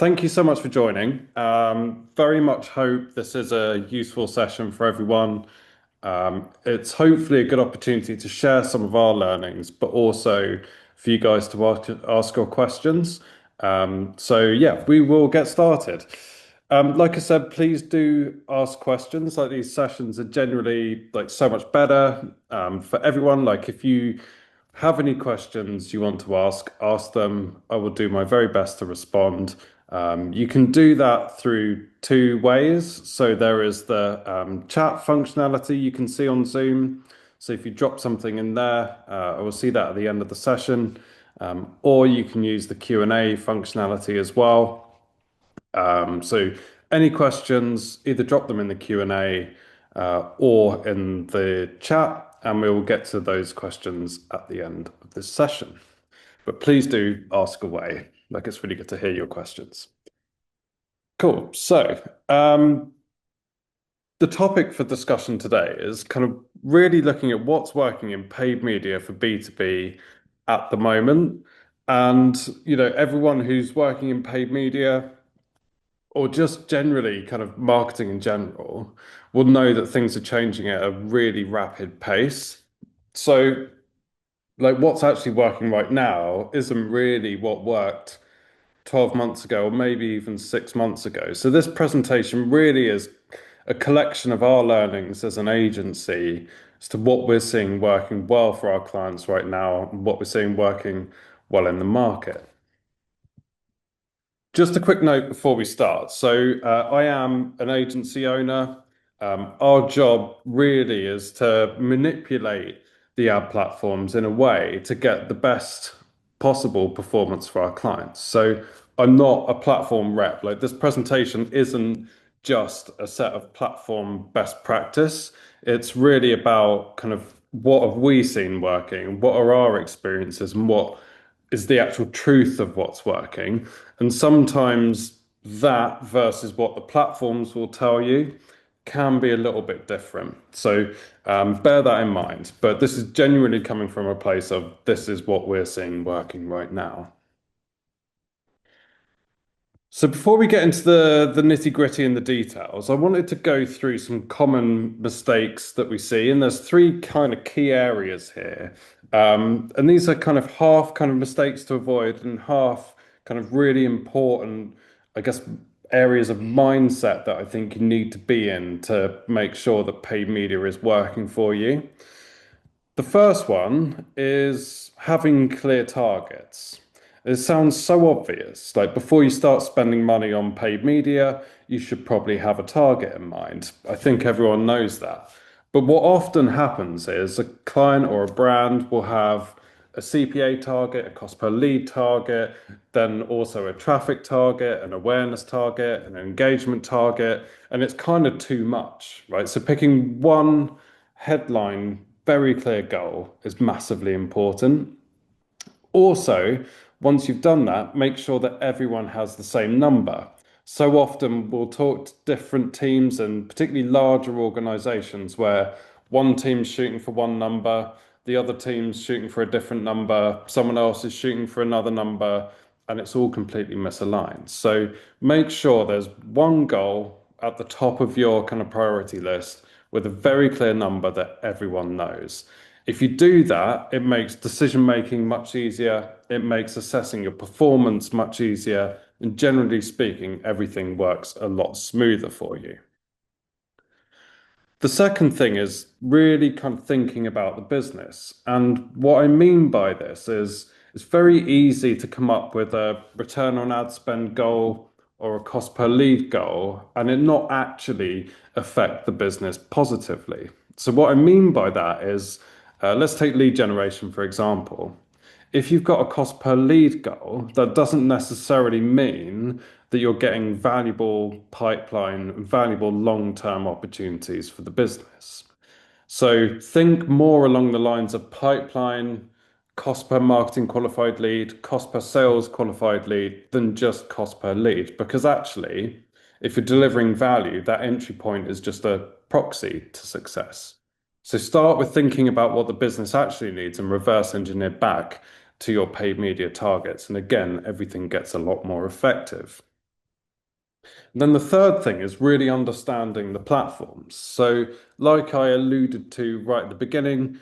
Thank you so much for joining. Very much hope this is a useful session for everyone. It's hopefully a good opportunity to share some of our learnings, but also for you guys to ask your questions. So yeah, we will get started. Like I said, please do ask questions. Like these sessions are generally like so much better for everyone. Like if you have any questions you want to ask them. I will do my very best to respond. You can do that through two ways. So there is the chat functionality you can see on Zoom. So if you drop something in there, I will see that at the end of the session. Or you can use the Q&A functionality as well. So any questions, either drop them in the Q&A or in the chat, and we will get to those questions at the end of this session. But please do ask away. Like it's really good to hear your questions. Cool. So the topic for discussion today is kind of really looking at what's working in paid media for B2B at the moment. And, everyone who's working in paid media or just generally kind of marketing in general, will know that things are changing at a really rapid pace. So, like, what's actually working right now isn't really what worked 12 months ago, or maybe even 6 months ago. So, this presentation really is a collection of our learnings as an agency as to what we're seeing working well for our clients right now and what we're seeing working well in the market. Just a quick note before we start. So, I am an agency owner. Our job really is to manipulate the ad platforms in a way to get the best possible performance for our clients. So, I'm not a platform rep. Like, this presentation isn't just a set of platform best practice. It's really about kind of what have we seen working, what are our experiences, and what is the actual truth of what's working. And sometimes that versus what the platforms will tell you can be a little bit different. So bear that in mind. But this is genuinely coming from a place of this is what we're seeing working right now. So before we get into the nitty-gritty and the details, I wanted to go through some common mistakes that we see, and there's three kind of key areas here. And these are kind of half kind of mistakes to avoid and half kind of really important, I guess, areas of mindset that I think you need to be in to make sure that paid media is working for you. The first one is having clear targets. It sounds so obvious. Like before you start spending money on paid media, you should probably have a target in mind. I think everyone knows that. But what often happens is a client or a brand will have a CPA target, a cost per lead target, then also a traffic target, an awareness target, an engagement target, and it's kind of too much, right? So picking one headline, very clear goal is massively important. Also, once you've done that, make sure that everyone has the same number. So often we'll talk to different teams and particularly larger organizations where one team's shooting for one number, the other team's shooting for a different number, someone else is shooting for another number, and it's all completely misaligned. So make sure there's one goal at the top of your kind of priority list with a very clear number that everyone knows. If you do that, it makes decision making much easier. It makes assessing your performance much easier. And generally speaking, everything works a lot smoother for you. The second thing is really kind of thinking about the business. And what I mean by this is it's very easy to come up with a return on ad spend goal or a cost per lead goal and it not actually affect the business positively. So, what I mean by that is let's take lead generation, for example. If you've got a cost per lead goal, that doesn't necessarily mean that you're getting valuable pipeline, valuable long-term opportunities for the business. So think more along the lines of pipeline, cost per marketing qualified lead, cost per sales qualified lead than just cost per lead. Because actually, if you're delivering value, that entry point is just a proxy to success. So start with thinking about what the business actually needs and reverse engineer back to your paid media targets. And again, everything gets a lot more effective. Then the third thing is really understanding the platforms. So, like I alluded to right at the beginning,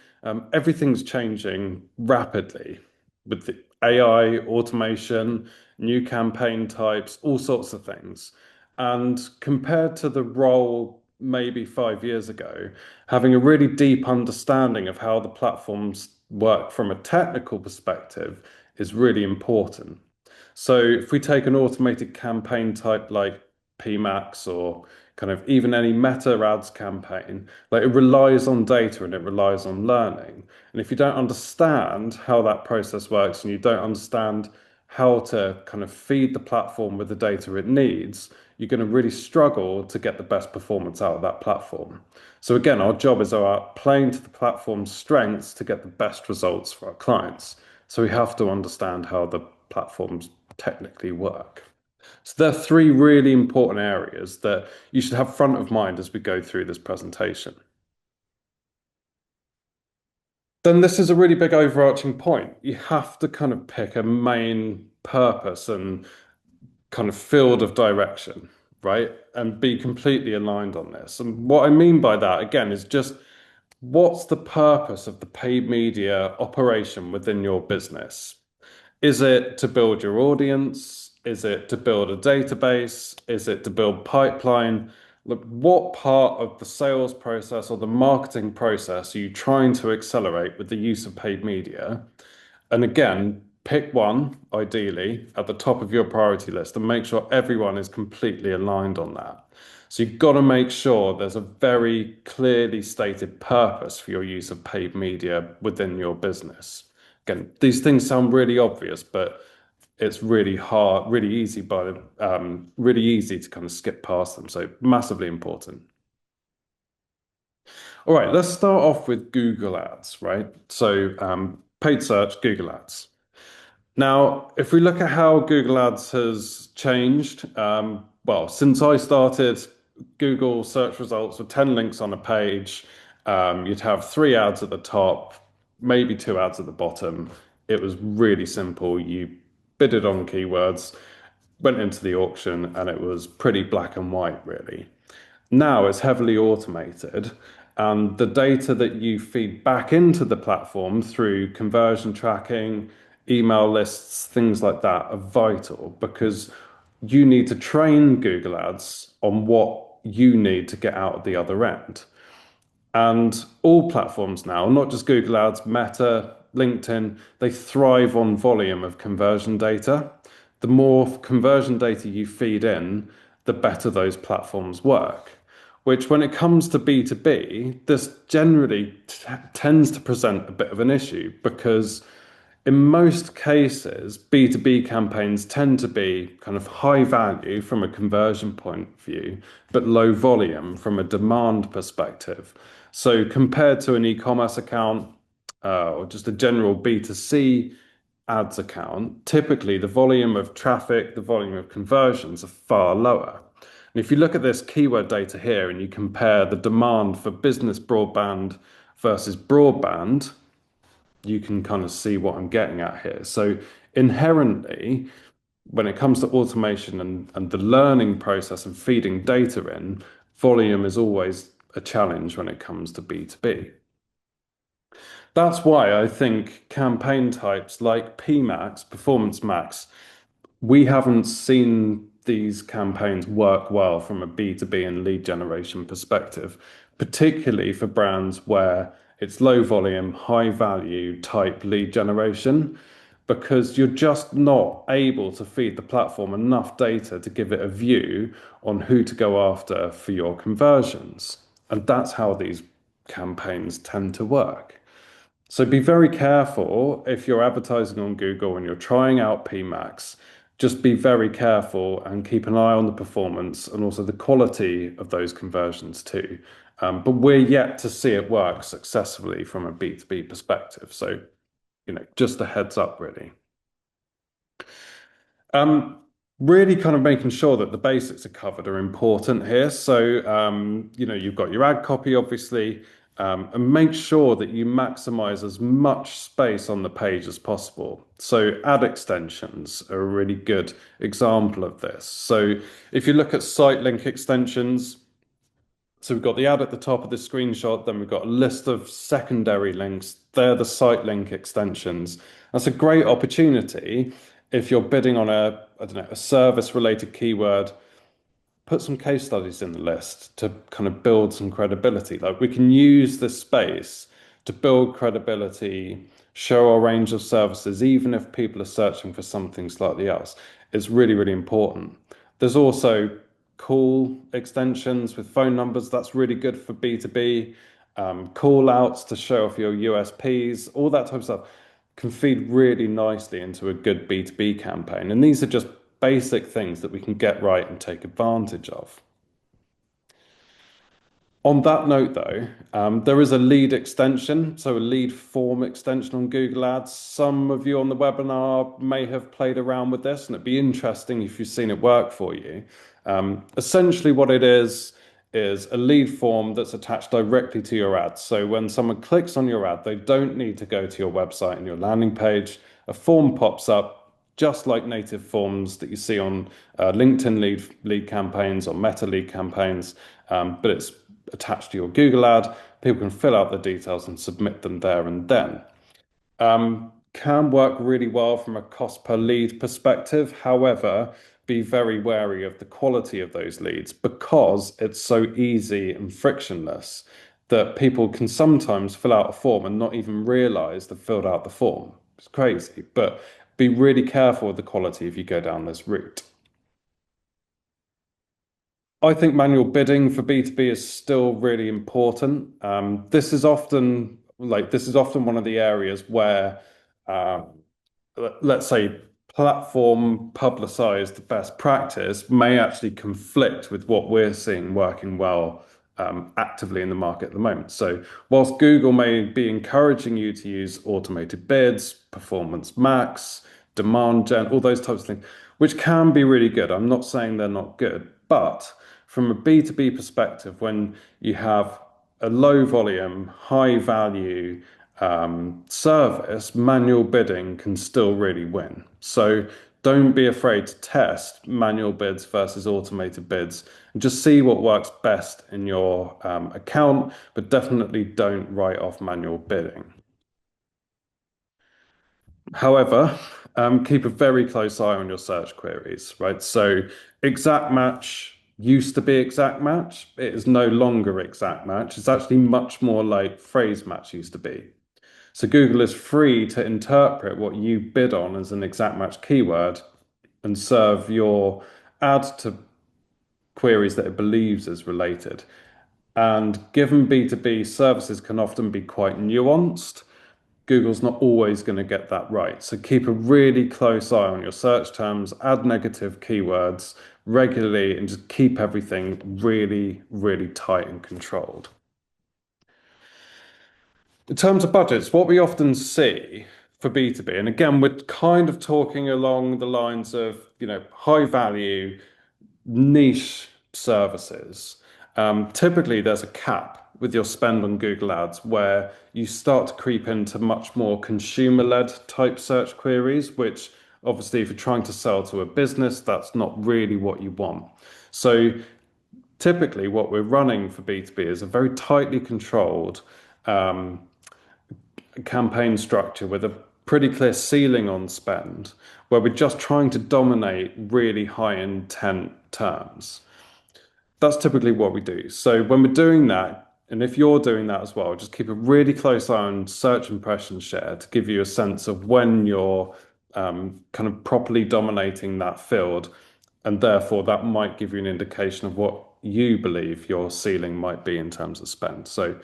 everything's changing rapidly with the AI, automation, new campaign types, all sorts of things. And compared to the role maybe 5 years ago, having a really deep understanding of how the platforms work from a technical perspective is really important. So if we take an automated campaign type like PMAX or kind of even any meta ads campaign, like it relies on data and it relies on learning. And if you don't understand how that process works and you don't understand how to kind of feed the platform with the data it needs, you're going to really struggle to get the best performance out of that platform. So again, our job is about playing to the platform's strengths to get the best results for our clients. So we have to understand how the platforms technically work. So there are three really important areas that you should have front of mind as we go through this presentation. Then this is a really big overarching point. You have to kind of pick a main purpose and kind of field of direction, right? And be completely aligned on this. And what I mean by that, again, is just what's the purpose of the paid media operation within your business? Is it to build your audience? Is it to build a database? Is it to build pipeline? Look, what part of the sales process or the marketing process are you trying to accelerate with the use of paid media? And again, pick one, ideally, at the top of your priority list and make sure everyone is completely aligned on that. So you've got to make sure there's a very clearly stated purpose for your use of paid media within your business. Again, these things sound really obvious, but it's really hard, really easy to kind of skip past them. So massively important. All right, let's start off with Google Ads, right? So paid search, Google Ads. Now, if we look at how Google Ads has changed, well, since I started, Google search results with 10 links on a page, you'd have three ads at the top, maybe two ads at the bottom. It was really simple. You bidded on keywords, went into the auction, and it was pretty black and white, really. Now it's heavily automated, and the data that you feed back into the platform through conversion tracking, email lists, things like that are vital because you need to train Google Ads on what you need to get out of the other end. And all platforms now, not just Google Ads, Meta, LinkedIn, they thrive on volume of conversion data. The more conversion data you feed in, the better those platforms work. Which, when it comes to B2B, this generally tends to present a bit of an issue because in most cases, B2B campaigns tend to be kind of high value from a conversion point of view, but low volume from a demand perspective. So compared to an e-commerce account or just a general B2C ads account, typically the volume of traffic, the volume of conversions are far lower. And if you look at this keyword data here and you compare the demand for business broadband versus broadband, you can kind of see what I'm getting at here. So inherently, when it comes to automation and the learning process and feeding data in, volume is always a challenge when it comes to B2B. That's why I think campaign types like PMax, Performance Max, we haven't seen these campaigns work well from a B2B and lead generation perspective, particularly for brands where it's low volume, high value type lead generation, because you're just not able to feed the platform enough data to give it a view on who to go after for your conversions. And that's how these campaigns tend to work. So be very careful if you're advertising on Google and you're trying out PMax. Just be very careful and keep an eye on the performance and also the quality of those conversions too. But we're yet to see it work successfully from a B2B perspective. So, just a heads up, really. Um, Really kind of making sure that the basics are covered are important here. So, you've got your ad copy, obviously. and make sure that you maximize as much space on the page as possible. So ad extensions are a really good example of this. So if you look at site link extensions, so we've got the ad at the top of the screenshot, then we've got a list of secondary links. They're the site link extensions. That's a great opportunity if you're bidding on I don't know, a service related keyword. Put some case studies in the list to kind of build some credibility. Like we can use this space to build credibility, show our range of services, even if people are searching for something slightly else. It's really, really important. There's also call extensions with phone numbers. That's really good for B2B. Call outs to show off your USPs, all that type of stuff can feed really nicely into a good B2B campaign. And these are just basic things that we can get right and take advantage of. On that note, though, there is a lead extension, so a lead form extension on Google Ads. Some of you on the webinar may have played around with this, and it'd be interesting if you've seen it work for you. Essentially, what it is a lead form that's attached directly to your ad. So when someone clicks on your ad, they don't need to go to your website and your landing page. A form pops up, just like native forms that you see on LinkedIn lead campaigns or Meta lead campaigns, but it's attached to your Google ad. People can fill out the details and submit them there and then. Can work really well from a cost per lead perspective. However, be very wary of the quality of those leads because it's so easy and frictionless that people can sometimes fill out a form and not even realize they've filled out the form. It's crazy, but be really careful with the quality if you go down this route. I think manual bidding for B2B is still really important. This is often one of the areas where, uh, let's say, platform publicized best practice may actually conflict with what we're seeing working well actively in the market at the moment. So, whilst Google may be encouraging you to use automated bids, performance max, demand gen, all those types of things, which can be really good. I'm not saying they're not good, but from a B2B perspective, when you have a low volume, high value service, manual bidding can still really win. So don't be afraid to test manual bids versus automated bids and just see what works best in your account, but definitely don't write off manual bidding. However, keep a very close eye on your search queries, right? So exact match used to be exact match. It is no longer exact match. It's actually much more like phrase match used to be. So Google is free to interpret what you bid on as an exact match keyword and serve your ad to queries that it believes is related. And given B2B services can often be quite nuanced, Google's not always going to get that right. So keep a really close eye on your search terms, add negative keywords regularly, and just keep everything really, really tight and controlled. In terms of budgets, what we often see for B2B, and again, we're kind of talking along the lines of, high value, niche services. Typically, there's a cap with your spend on Google Ads where you start to creep into much more consumer-led type search queries, which obviously, if you're trying to sell to a business, that's not really what you want. So typically, what we're running for B2B is a very tightly controlled campaign structure with a pretty clear ceiling on spend, where we're just trying to dominate really high intent terms. That's typically what we do. So when we're doing that, and if you're doing that as well, just keep a really close eye on search impression share to give you a sense of when you're kind of properly dominating that field. And therefore, that might give you an indication of what you believe your ceiling might be in terms of spend. So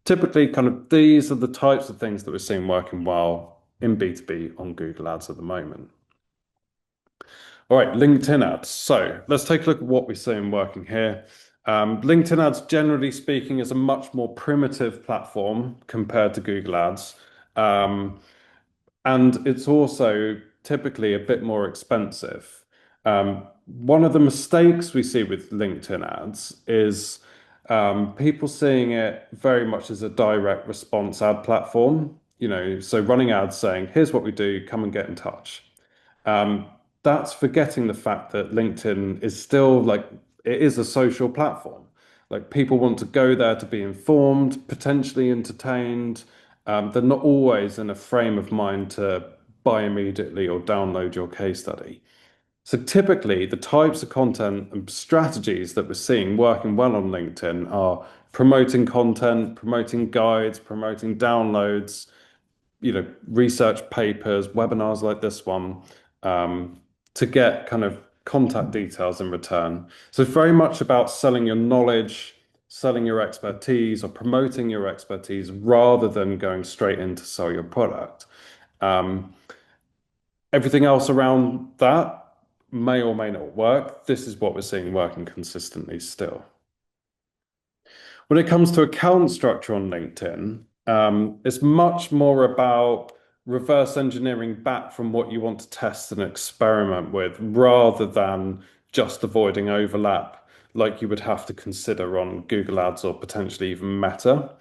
typically, kind of these are the types of things that we're seeing working well in B2B on Google Ads at the moment. All right, LinkedIn ads. So let's take a look at what we're seeing working here. LinkedIn ads, generally speaking, is a much more primitive platform compared to Google Ads. And it's also typically a bit more expensive. One of the mistakes we see with LinkedIn ads is People seeing it very much as a direct response ad platform, so running ads saying, here's what we do, come and get in touch. Um, that's forgetting the fact that LinkedIn is still like it is a social platform. Like people want to go there to be informed, potentially entertained. They're not always in a frame of mind to buy immediately or download your case study. So typically, the types of content and strategies that we're seeing working well on LinkedIn are promoting content, promoting guides, promoting downloads, research papers, webinars like this one, um, to get kind of contact details in return. So it's very much about selling your knowledge, selling your expertise, or promoting your expertise rather than going straight in to sell your product. Um, Everything else around that may or may not work. This is what we're seeing working consistently still. When it comes to account structure on LinkedIn, it's much more about reverse engineering back from what you want to test and experiment with rather than just avoiding overlap like you would have to consider on Google Ads or potentially even Meta.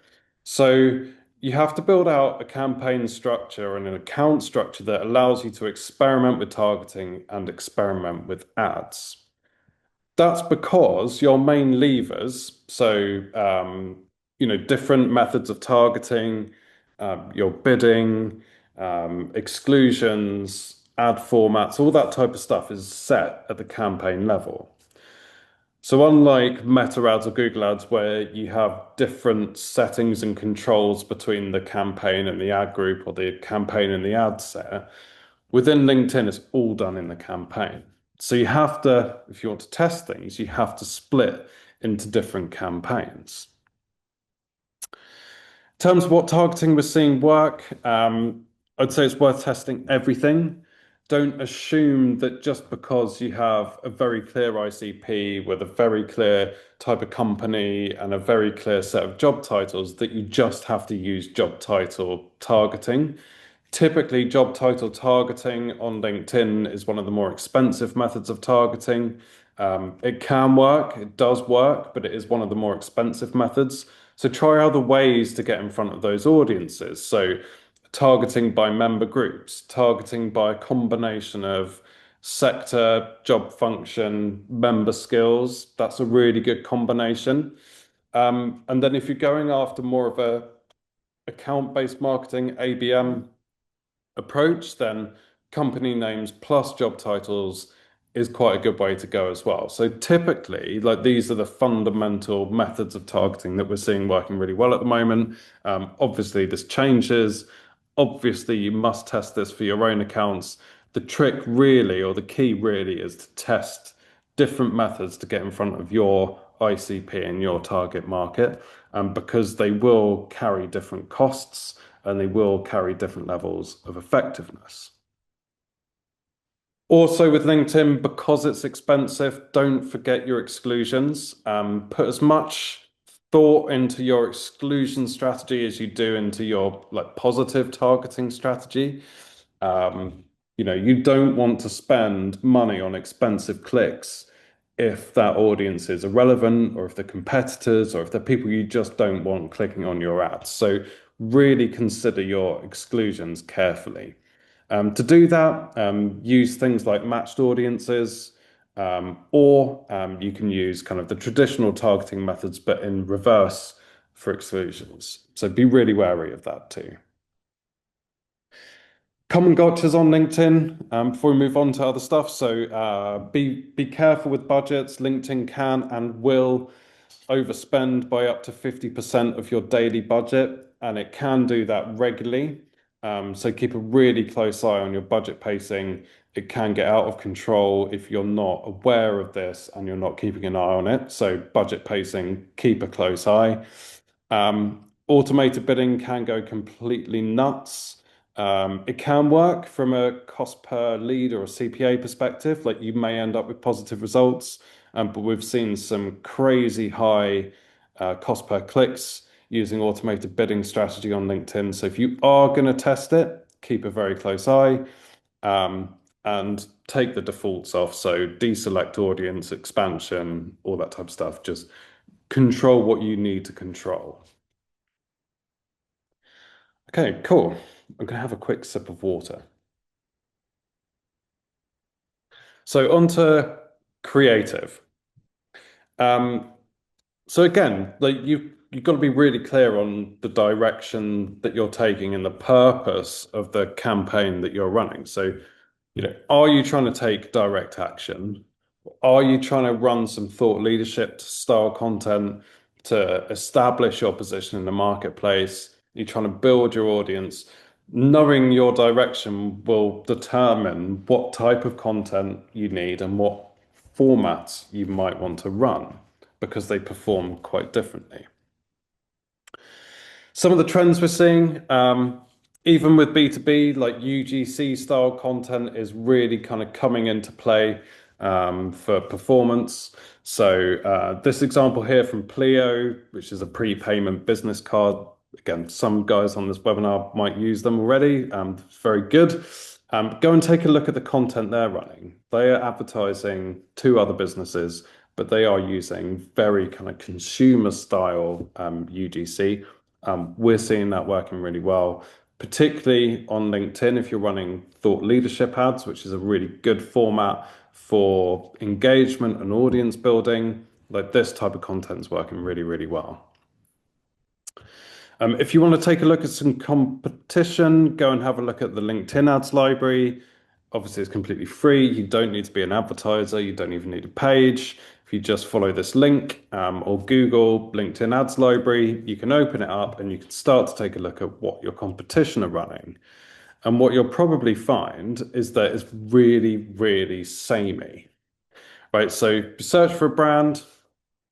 So you have to build out a campaign structure and an account structure that allows you to experiment with targeting and experiment with ads. That's because your main levers, so different methods of targeting, your bidding, exclusions, ad formats, all that type of stuff is set at the campaign level. So unlike Meta ads or Google ads, where you have different settings and controls between the campaign and the ad group or the campaign and the ad set, within LinkedIn, it's all done in the campaign. So you have to, if you want to test things, you have to split into different campaigns. In terms of what targeting we're seeing work, I'd say it's worth testing everything. Don't assume that just because you have a very clear ICP with a very clear type of company and a very clear set of job titles that you just have to use job title targeting. Typically, job title targeting on LinkedIn is one of the more expensive methods of targeting. It can work, it does work, but it is one of the more expensive methods. So try other ways to get in front of those audiences. So targeting by member groups, targeting by a combination of sector, job function, member skills. That's a really good combination. And then if you're going after more of a account-based marketing, ABM approach, then company names plus job titles is quite a good way to go as well. So typically, like these are the fundamental methods of targeting that we're seeing working really well at the moment. Obviously, this changes. Obviously, you must test this for your own accounts. The trick really, or the key really, is to test different methods to get in front of your ICP and your target market, because they will carry different costs and they will carry different levels of effectiveness. Also, with LinkedIn, because it's expensive, don't forget your exclusions. Put as much thought into your exclusion strategy as you do into your like positive targeting strategy. You don't want to spend money on expensive clicks if that audience is irrelevant or if they're competitors or if they're people you just don't want clicking on your ads. So really consider your exclusions carefully. To do that, use things like matched audiences, or you can use kind of the traditional targeting methods, but in reverse for exclusions. So be really wary of that too. Common gotchas on LinkedIn, before we move on to other stuff. So be careful with budgets. LinkedIn can and will overspend by up to 50% of your daily budget, and it can do that regularly. So keep a really close eye on your budget pacing. It can get out of control if you're not aware of this and you're not keeping an eye on it. So budget pacing, keep a close eye. Automated bidding can go completely nuts. It can work from a cost per lead or a CPA perspective, like you may end up with positive results, but we've seen some crazy high cost per clicks using automated bidding strategy on LinkedIn. So if you are going to test it, keep a very close eye, and take the defaults off. So deselect audience, expansion, all that type of stuff. Just control what you need to control. Okay, cool. I'm going to have a quick sip of water. So on to creative. Um, so again, like you've got to be really clear on the direction that you're taking and the purpose of the campaign that you're running. So, are you trying to take direct action? Are you trying to run some thought leadership style content to establish your position in the marketplace? You're trying to build your audience. Knowing your direction will determine what type of content you need and what formats you might want to run because they perform quite differently. Some of the trends we're seeing, even with B2B, like UGC style content is really kind of coming into play for performance. So this example here from Pleo, which is a prepayment business card. Again, some guys on this webinar might use them already. It's very good. Go and take a look at the content they're running. They are advertising to other businesses, but they are using very kind of consumer style UGC. We're seeing that working really well, particularly on LinkedIn if you're running thought leadership ads, which is a really good format for engagement and audience building. Like this type of content is working really, really well. If you want to take a look at some competition, go and have a look at the LinkedIn ads library. Obviously, it's completely free. You don't need to be an advertiser. You don't even need a page. If you just follow this link or Google LinkedIn ads library, you can open it up and you can start to take a look at what your competition are running. And what you'll probably find is that it's really, really samey, right? So search for a brand.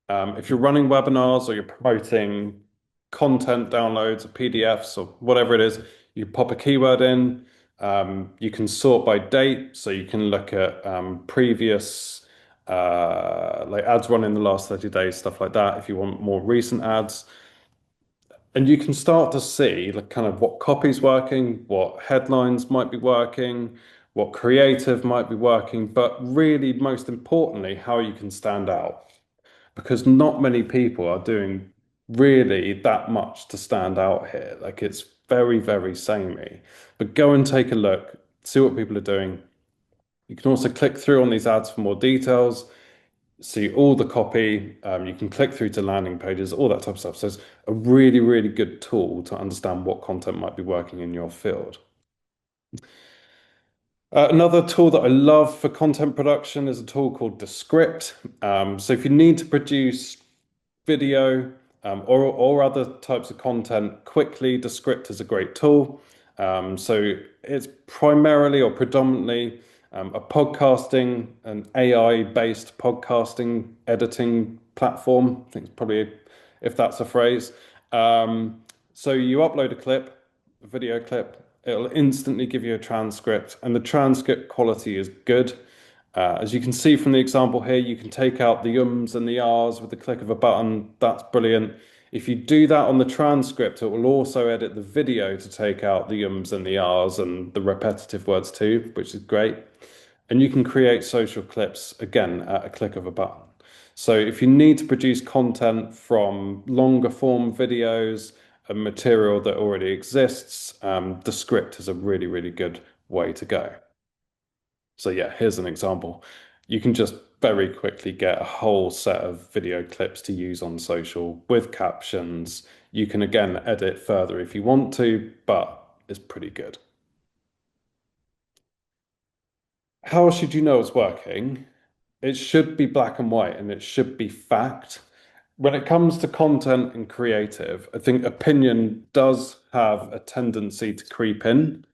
If you're running webinars or you're promoting content downloads or PDFs or whatever it is, you pop a keyword in. You can sort by date, so you can look at previous like ads run in the last 30 days, stuff like that, if you want more recent ads. And you can start to see like kind of what copy's working, what headlines might be working, what creative might be working, but really most importantly, how you can stand out because not many people are doing really that much to stand out here. Like it's very, very samey. But go and take a look, see what people are doing. You can also click through on these ads for more details, see all the copy. You can click through to landing pages, all that type of stuff. So it's a really, really good tool to understand what content might be working in your field. Another tool that I love for content production is a tool called Descript. So if you need to produce video or other types of content quickly, Descript is a great tool. So it's primarily or predominantly a podcasting, an AI-based podcasting editing platform. I think it's probably, if that's a phrase. So you upload a clip, a video clip, it'll instantly give you a transcript, and the transcript quality is good. As you can see from the example here, you can take out the ums and the ahs with the click of a button. That's brilliant. If you do that on the transcript, it will also edit the video to take out the ums and the ahs and the repetitive words too, which is great. And you can create social clips again at a click of a button. So if you need to produce content from longer form videos and material that already exists, Descript is a really, really good way to go. So yeah, here's an example. You can just very quickly get a whole set of video clips to use on social with captions. You can again edit further if you want to, but it's pretty good. How should you know it's working? It should be black and white and it should be fact. When it comes to content and creative, I think opinion does have a tendency to creep in.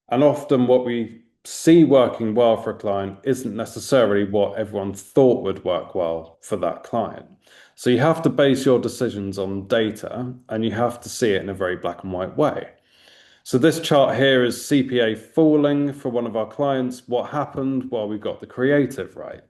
And often what we see working well for a client isn't necessarily what everyone thought would work well for that client. So you have to base your decisions on data and you have to see it in a very black and white way. So this chart here is CPA falling for one of our clients. What happened? Well, we got the creative right.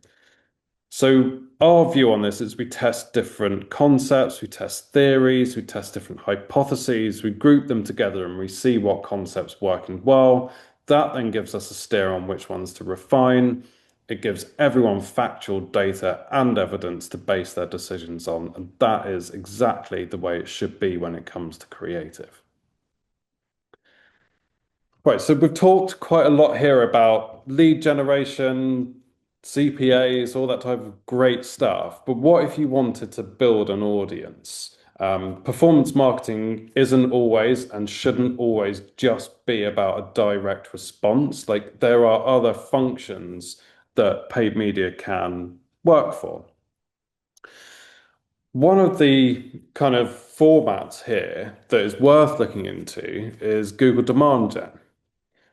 So our view on this is we test different concepts, we test theories, we test different hypotheses, we group them together and we see what concepts working well. That then gives us a steer on which ones to refine. It gives everyone factual data and evidence to base their decisions on, and that is exactly the way it should be when it comes to creative. Right, so we've talked quite a lot here about lead generation, CPAs, all that type of great stuff. But what if you wanted to build an audience? Performance marketing isn't always and shouldn't always just be about a direct response. Like there are other functions that paid media can work for. One of the kind of formats here that is worth looking into is Google Demand Gen.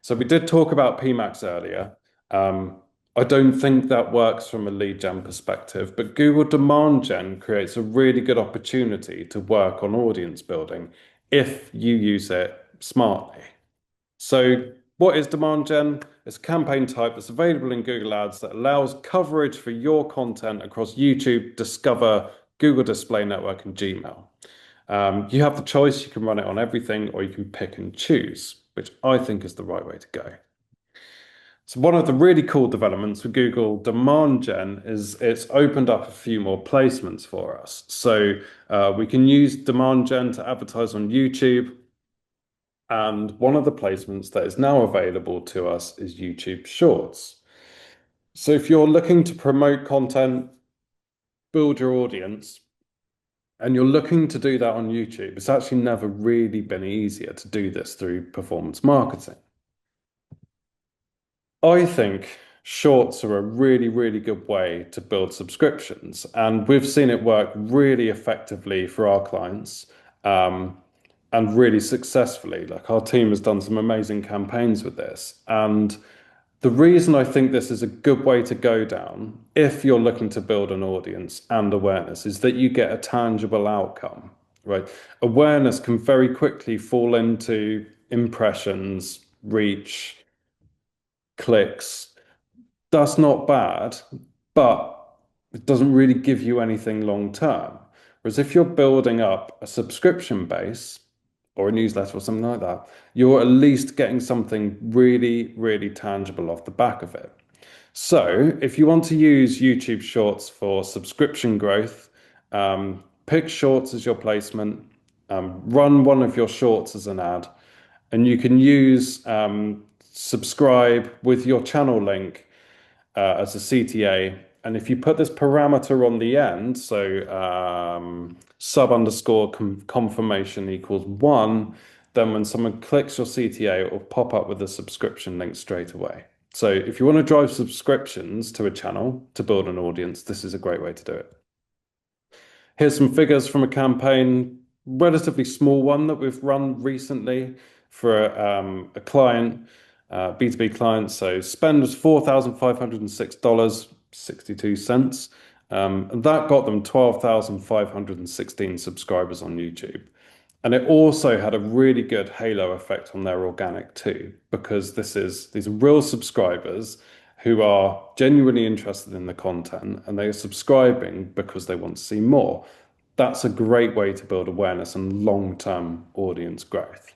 So we did talk about PMAX earlier. Um, I don't think that works from a lead gen perspective, but Google Demand Gen creates a really good opportunity to work on audience building if you use it smartly. So what is Demand Gen? It's a campaign type that's available in Google Ads that allows coverage for your content across YouTube, Discover, Google Display Network, and Gmail. You have the choice, you can run it on everything, or you can pick and choose, which I think is the right way to go. So one of the really cool developments with Google Demand Gen is it's opened up a few more placements for us. So we can use Demand Gen to advertise on YouTube. And one of the placements that is now available to us is YouTube Shorts. So if you're looking to promote content, build your audience, and you're looking to do that on YouTube, it's actually never really been easier to do this through performance marketing. I think shorts are a really, really good way to build subscriptions, and we've seen it work really effectively for our clients, and really successfully. Like our team has done some amazing campaigns with this, and the reason I think this is a good way to go down, if you're looking to build an audience and awareness, is that you get a tangible outcome, right? Awareness can very quickly fall into impressions, reach, clicks. That's not bad, but it doesn't really give you anything long term. Whereas if you're building up a subscription base or a newsletter or something like that, you're at least getting something really, really tangible off the back of it. So if you want to use YouTube Shorts for subscription growth, pick Shorts as your placement, run one of your Shorts as an ad, and you can use subscribe with your channel link as a CTA. And if you put this parameter on the end, so sub underscore confirmation equals 1, then when someone clicks your CTA, it will pop up with a subscription link straight away. So if you want to drive subscriptions to a channel to build an audience, this is a great way to do it. Here's some figures from a campaign, relatively small one that we've run recently for a client, B2B client. So spend was $4,506.62. And that got them 12,516 subscribers on YouTube. And it also had a really good halo effect on their organic too, because these are real subscribers who are genuinely interested in the content and they are subscribing because they want to see more. That's a great way to build awareness and long-term audience growth.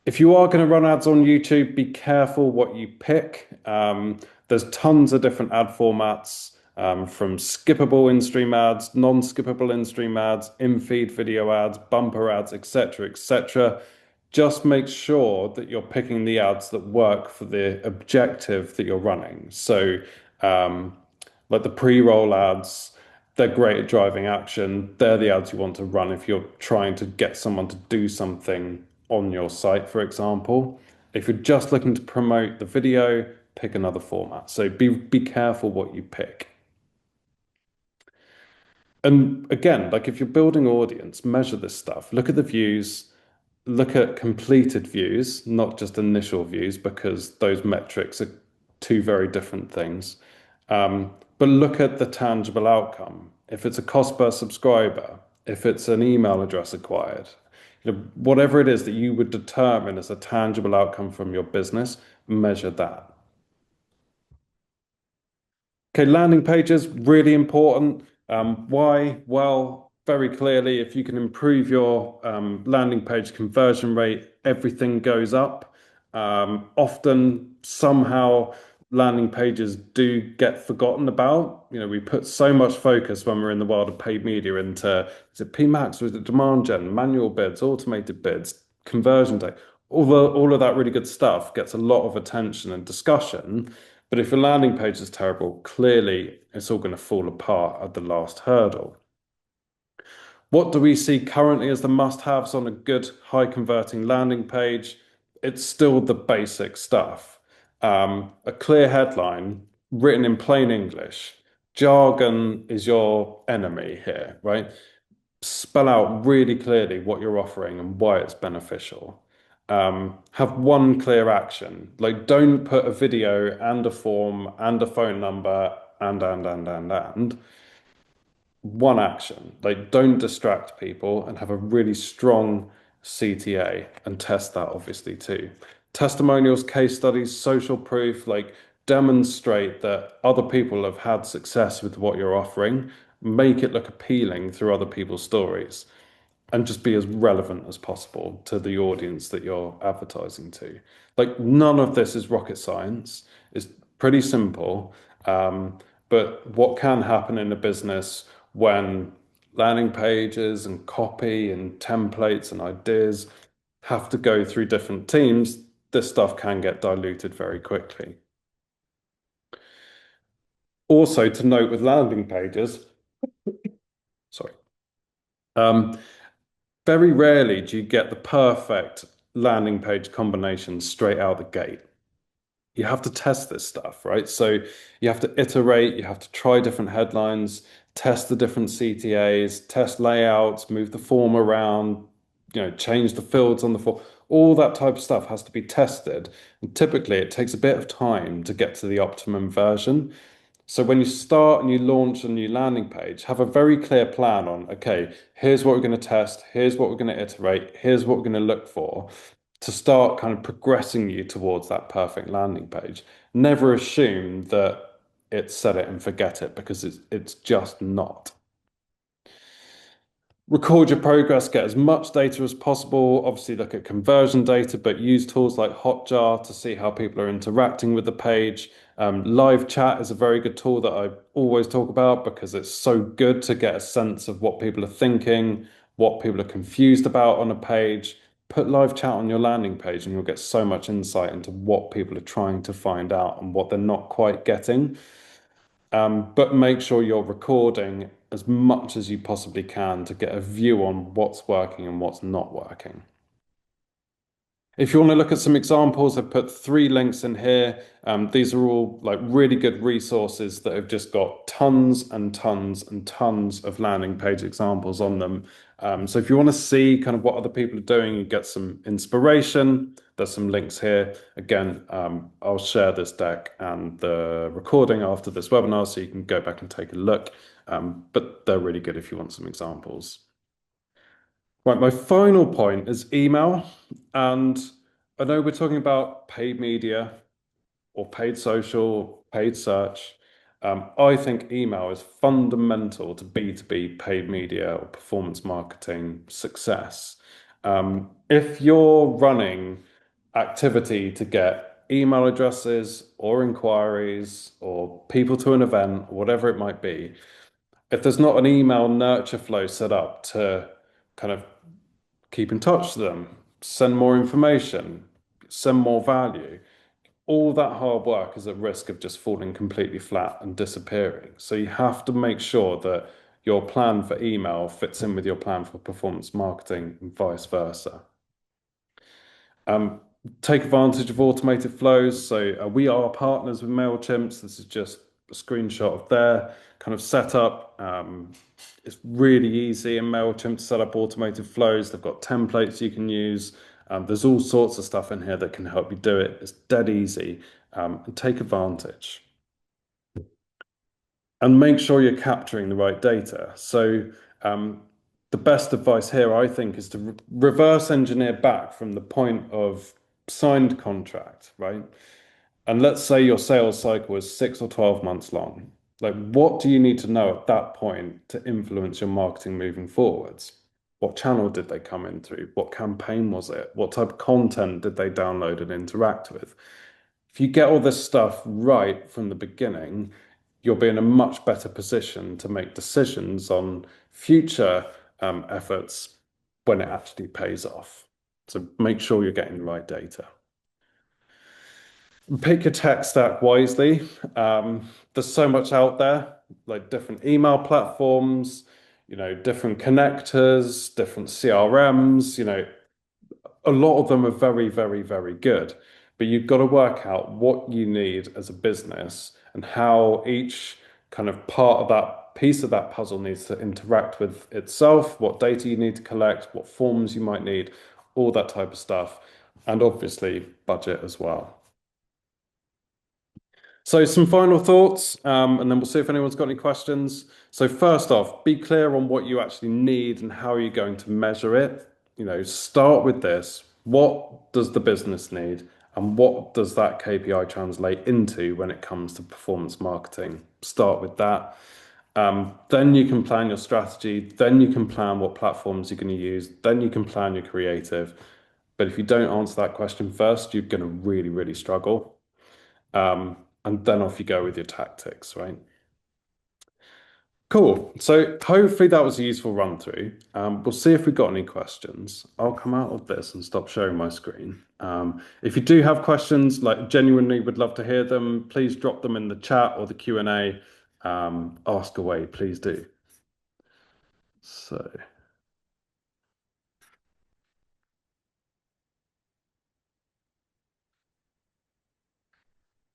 If you are going to run ads on YouTube, be careful what you pick. There's tons of different ad formats, from skippable in-stream ads, non-skippable in-stream ads, in-feed video ads, bumper ads, etc., etc. Just make sure that you're picking the ads that work for the objective that you're running. So, like the pre-roll ads, they're great at driving action. They're the ads you want to run if you're trying to get someone to do something on your site, for example. If you're just looking to promote the video, pick another format. So be careful what you pick. And again, like if you're building audience, measure this stuff. Look at the views, look at completed views, not just initial views, because those metrics are two very different things. But look at the tangible outcome. If it's a cost per subscriber, if it's an email address acquired, whatever it is that you would determine as a tangible outcome from your business, measure that. Okay, landing pages, really important. Why? Well, very clearly, if you can improve your landing page conversion rate, everything goes up. Often, somehow, landing pages do get forgotten about. We put so much focus when we're in the world of paid media into, is it PMax or is it demand gen, manual bids, automated bids, conversion day? All of that really good stuff gets a lot of attention and discussion. But if your landing page is terrible, clearly it's all going to fall apart at the last hurdle. What do we see currently as the must-haves on a good high converting landing page? It's still the basic stuff. A clear headline written in plain English. Jargon is your enemy here, right? Spell out really clearly what you're offering and why it's beneficial. Have one clear action. Like, don't put a video and a form and a phone number and one action. Like, don't distract people and have a really strong CTA and test that obviously too. Testimonials, case studies, social proof, like demonstrate that other people have had success with what you're offering, make it look appealing through other people's stories and just be as relevant as possible to the audience that you're advertising to. Like, none of this is rocket science. It's pretty simple. But what can happen in a business when landing pages and copy and templates and ideas have to go through different teams, this stuff can get diluted very quickly. Also, to note with landing pages, sorry, um, very rarely do you get the perfect landing page combination straight out the gate. You have to test this stuff, right? So you have to iterate, you have to try different headlines, test the different CTAs, test layouts, move the form around, change the fields on the form. All that type of stuff has to be tested. And typically it takes a bit of time to get to the optimum version. So when you start and you launch a new landing page, have a very clear plan on, okay, here's what we're going to test, here's what we're going to iterate, here's what we're going to look for to start kind of progressing you towards that perfect landing page. Never assume that it's set it and forget it because it's just not. Record your progress, get as much data as possible. Obviously, look at conversion data, but use tools like Hotjar to see how people are interacting with the page. Live chat is a very good tool that I always talk about because it's so good to get a sense of what people are thinking, what people are confused about on a page. Put live chat on your landing page, and you'll get so much insight into what people are trying to find out and what they're not quite getting. But make sure you're recording as much as you possibly can to get a view on what's working and what's not working. If you want to look at some examples, I've put 3 links in here. These are all like really good resources that have just got tons and tons and tons of landing page examples on them. So if you want to see kind of what other people are doing and get some inspiration, there's some links here. Again, I'll share this deck and the recording after this webinar so you can go back and take a look. But they're really good if you want some examples. Right, my final point is email. And I know we're talking about paid media or paid social, paid search. I think email is fundamental to B2B paid media or performance marketing success. If you're running activity to get email addresses or inquiries or people to an event, whatever it might be, if there's not an email nurture flow set up to kind of keep in touch with them, send more information, send more value, all that hard work is at risk of just falling completely flat and disappearing. So you have to make sure that your plan for email fits in with your plan for performance marketing and vice versa. Take advantage of automated flows. So we are partners with MailChimp. This is just a screenshot of their kind of setup. It's really easy in MailChimp to set up automated flows. They've got templates you can use. There's all sorts of stuff in here that can help you do it. It's dead easy. And take advantage. And make sure you're capturing the right data. So the best advice here, I think, is to reverse engineer back from the point of signed contract, right? And let's say your sales cycle is 6 or 12 months long. Like, what do you need to know at that point to influence your marketing moving forwards? What channel did they come in through? What campaign was it? What type of content did they download and interact with? If you get all this stuff right from the beginning, you'll be in a much better position to make decisions on future efforts when it actually pays off. So make sure you're getting the right data. Pick your tech stack wisely. There's so much out there, like different email platforms, different connectors, different CRMs, a lot of them are very, very, very good. But you've got to work out what you need as a business and how each kind of part of that piece of that puzzle needs to interact with itself, what data you need to collect, what forms you might need, all that type of stuff. And obviously, budget as well. So some final thoughts, and then we'll see if anyone's got any questions. So first off, be clear on what you actually need and how you're going to measure it. Start with this. What does the business need? And what does that KPI translate into when it comes to performance marketing? Start with that. Then you can plan your strategy. Then you can plan what platforms you're going to use. Then you can plan your creative. But if you don't answer that question first, you're going to really, really struggle. And then off you go with your tactics, right? Cool. So hopefully that was a useful run through. We'll see if we've got any questions. I'll come out of this and stop sharing my screen. If you do have questions, like genuinely would love to hear them, please drop them in the chat or the Q&A. Ask away, please do. So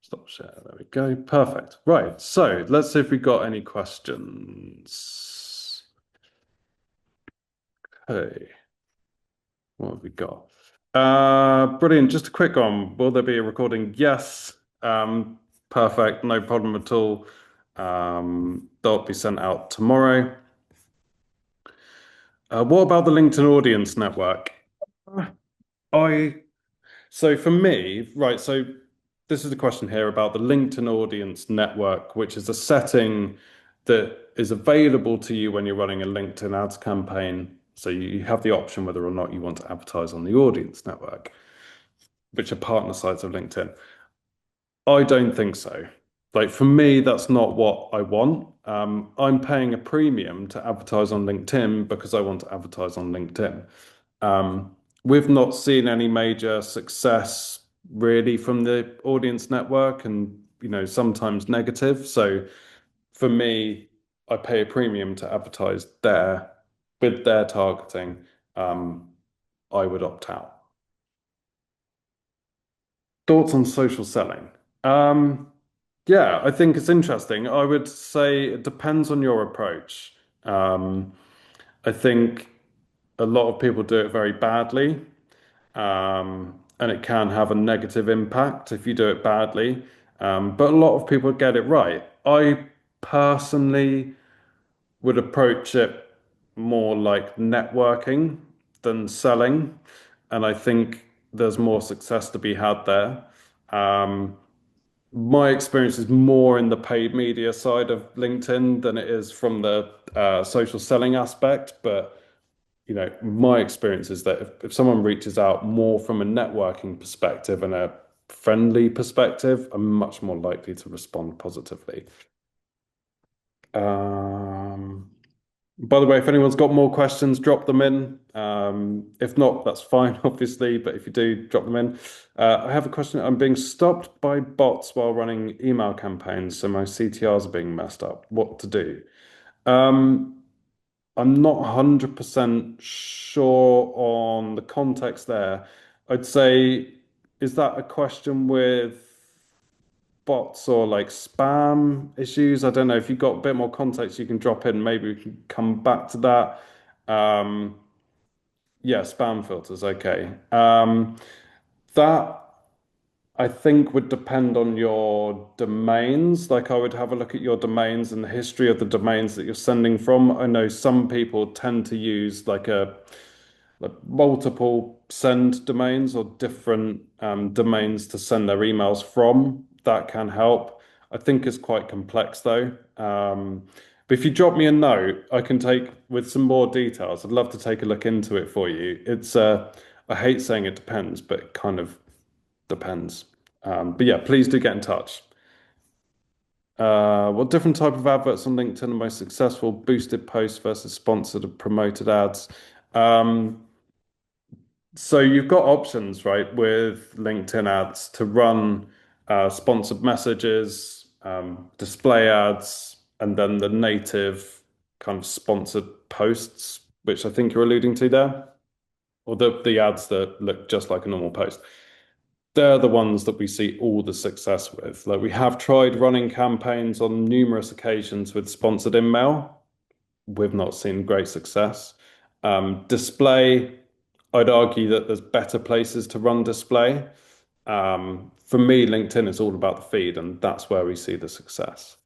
stop share. There we go. Perfect. Right. So let's see if we got any questions. Okay. What have we got? Brilliant. Just a quick one. Will there be a recording? Yes. Perfect. No problem at all. They'll be sent out tomorrow. What about the LinkedIn audience network? I So for me, right, so this is a question here about the LinkedIn audience network, which is a setting that is available to you when you're running a LinkedIn ads campaign. So you have the option whether or not you want to advertise on the audience network, which are partner sites of LinkedIn. I don't think so. Like for me, that's not what I want. I'm paying a premium to advertise on LinkedIn because I want to advertise on LinkedIn. We've not seen any major success really from the audience network and, sometimes negative. So for me, I pay a premium to advertise there with their targeting. Um, I would opt out. Thoughts on social selling? Yeah, I think it's interesting. I would say it depends on your approach. Um, I think a lot of people do it very badly, and it can have a negative impact if you do it badly. But a lot of people get it right. I personally would approach it more like networking than selling, and I think there's more success to be had there. Um, my experience is more in the paid media side of LinkedIn than it is from the social selling aspect. But my experience is that if someone reaches out more from a networking perspective and a friendly perspective, I'm much more likely to respond positively. Um, by the way, if anyone's got more questions, drop them in. If not, that's fine, obviously, but if you do, drop them in. I have a question. I'm being stopped by bots while running email campaigns, so my CTRs are being messed up. What to do? Um, I'm not 100% sure on the context there. I'd say, is that a question with bots or like spam issues? I don't know. If you've got a bit more context, you can drop in. Maybe we can come back to that. Um, yeah, spam filters. Okay. That I think would depend on your domains. Like I would have a look at your domains and the history of the domains that you're sending from. I know some people tend to use like multiple send domains or different domains to send their emails from. That can help. I think it's quite complex though. But if you drop me a note, I can take with some more details. I'd love to take a look into it for you. I hate saying it depends, but it kind of depends. But yeah, please do get in touch. What different type of adverts on LinkedIn are most successful? Boosted posts versus sponsored or promoted ads. Um, so you've got options, right, with LinkedIn ads to run sponsored messages, display ads, and then the native kind of sponsored posts, which I think you're alluding to there, or the ads that look just like a normal post. They're the ones that we see all the success with. Like we have tried running campaigns on numerous occasions with sponsored email. We've not seen great success. Display, I'd argue that there's better places to run display. For me, LinkedIn is all about the feed, and that's where we see the success.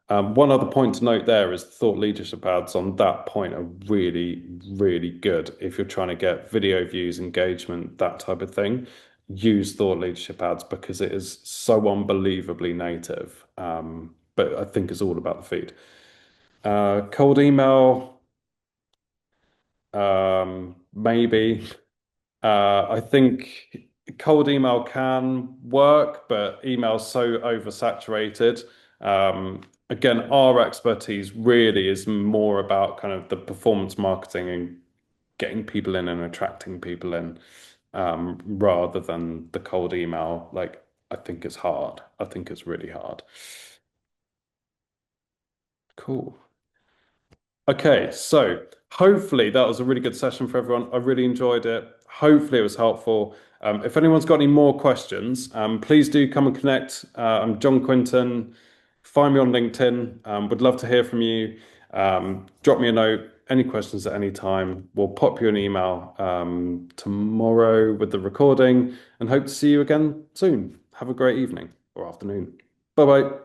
One other point to note there is thought leadership ads on that point are really, really good. If you're trying to get video views, engagement, that type of thing, use thought leadership ads because it is so unbelievably native. But I think it's all about the feed. Cold email, maybe. I think cold email can work, but email's so oversaturated. Again, our expertise really is more about kind of the performance marketing and getting people in and attracting people in, rather than the cold email. Like, I think it's hard. I think it's really hard. Cool. Okay, so hopefully that was a really good session for everyone. I really enjoyed it. Hopefully it was helpful. If anyone's got any more questions, please do come and connect. I'm John Quinton. Find me on LinkedIn. Would love to hear from you. Drop me a note. Any questions at any time. We'll pop you an email tomorrow with the recording and hope to see you again soon. Have a great evening or afternoon. Bye bye.